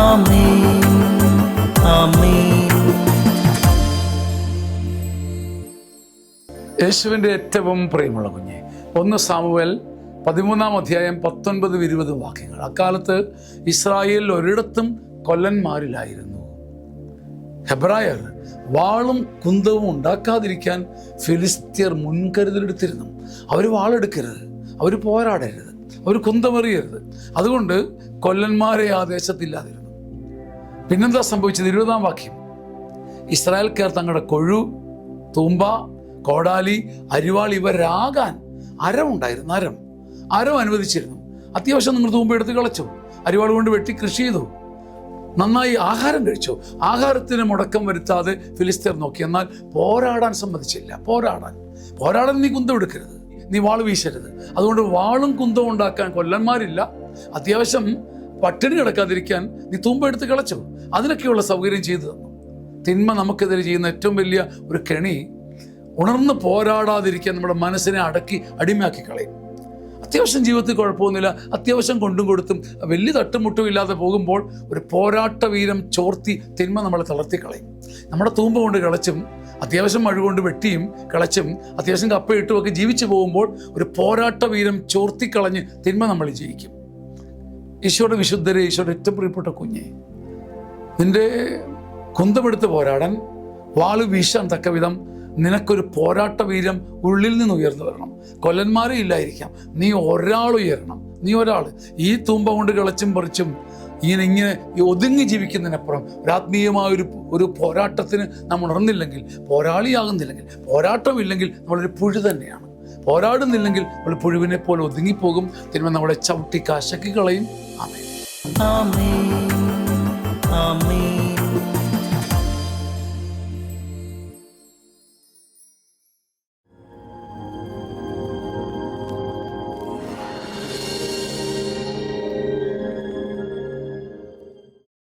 ആമേൻ ആമേൻ. യേശുവിൻ്റെ ഏറ്റവും പ്രിയമുള്ള കുഞ്ഞെ, 1 സാമുവേൽ 13-ാം അധ്യായം 19-20 വാക്യങ്ങൾ. അക്കാലത്ത് ഇസ്രായേലിൽ ഒരിടത്തും കൊല്ലന്മാരിലായിരുന്നു. ഹെബ്രായർ വാളും കുന്തവും ഉണ്ടാക്കാതിരിക്കാൻ ഫിലിസ്ത്യർ മുൻകരുതലെടുത്തിരുന്നു. അവർ വാളെടുക്കരുത്, അവർ പോരാടരുത്, അവർ കുന്തമെറിയരുത്. അതുകൊണ്ട് കൊല്ലന്മാരെ ആ ദേശത്തില്ലാതിരുന്നു. പിന്നെന്താ സംഭവിച്ചത്? 20-ാം വാക്യം. ഇസ്രായേൽക്കാർ തങ്ങളുടെ കൊഴു, തൂമ്പ, കോടാലി, അരിവാൾ ഇവരാകാൻ അരമുണ്ടായിരുന്നു. അരം അനുവദിച്ചിരുന്നു. അത്യാവശ്യം നിങ്ങൾ തൂമ്പ എടുത്ത് കളച്ചു, അരിവാൾ കൊണ്ട് വെട്ടി കൃഷി ചെയ്തു, നന്നായി ആഹാരം കഴിച്ചു. ആഹാരത്തിന് മുടക്കം വരുത്താതെ ഫിലിസ്തീർ നോക്കി. എന്നാൽ പോരാടാൻ സമ്മതിച്ചില്ല. പോരാടാൻ നീ കുന്തം എടുക്കരുത്, നീ വാൾ വീശരുത്. അതുകൊണ്ട് വാളും കുന്തവും ഉണ്ടാക്കാൻ കൊല്ലന്മാരില്ല. അത്യാവശ്യം പട്ടിണി കിടക്കാതിരിക്കാൻ നീ തൂമ്പ എടുത്ത് കളച്ചു. അതിനൊക്കെയുള്ള സൗകര്യം ചെയ്തു തന്നു. തിന്മ നമുക്കെതിരെ ചെയ്യുന്ന ഏറ്റവും വലിയ ഒരു കെണി ഉണർന്ന് പോരാടാതിരിക്കാൻ നമ്മുടെ മനസ്സിനെ അടിമയാക്കി കളയും. അത്യാവശ്യം ജീവിതത്തിൽ കുഴപ്പമൊന്നുമില്ല, അത്യാവശ്യം കൊണ്ടും കൊടുത്തും വലിയ തട്ടുമുട്ടും ഇല്ലാതെ പോകുമ്പോൾ ഒരു പോരാട്ട വീരം ചോർത്തി തിന്മ നമ്മളെ തളർത്തിക്കളയും. നമ്മുടെ തൂമ്പ കൊണ്ട് കളച്ചും അത്യാവശ്യം മഴ കൊണ്ട് വെട്ടിയും കളച്ചും അത്യാവശ്യം കപ്പയിട്ടും ഒക്കെ ജീവിച്ചു പോകുമ്പോൾ ഒരു പോരാട്ട വീരം ചോർത്തിക്കളഞ്ഞ് തിന്മ നമ്മൾ ജയിക്കും. ഈശോയുടെ വിശുദ്ധരെ, ഈശോയുടെ ഏറ്റവും പ്രിയപ്പെട്ട കുഞ്ഞെ, നിന്റെ കുന്തമെടുത്ത് പോരാടാൻ, വാള് വീശാൻ തക്ക വിധം നിനക്കൊരു പോരാട്ട വീരം ഉള്ളിൽ നിന്ന് ഉയർന്നു വരണം. കൊല്ലന്മാരെ ഇല്ലായിരിക്കാം, നീ ഒരാൾ ഉയരണം. നീ ഒരാൾ ഈ തൂമ്പ കൊണ്ട് കളച്ചും പറിച്ചും ഇങ്ങനെ ഒതുങ്ങി ജീവിക്കുന്നതിനപ്പുറം ഒരാത്മീയമായ ഒരു പോരാട്ടത്തിന് നാം ഉണർന്നില്ലെങ്കിൽ, പോരാളിയാകുന്നില്ലെങ്കിൽ, പോരാട്ടമില്ലെങ്കിൽ നമ്മളൊരു പുഴു തന്നെയാണ്. പോരാടുന്നില്ലെങ്കിൽ നമ്മൾ പുഴുവിനെ പോലെ ഒതുങ്ങിപ്പോകും. തിന്മ നമ്മളെ ചവിട്ടി കാശക്കി കളയും. ആമേൻ ആമേൻ ആമേൻ.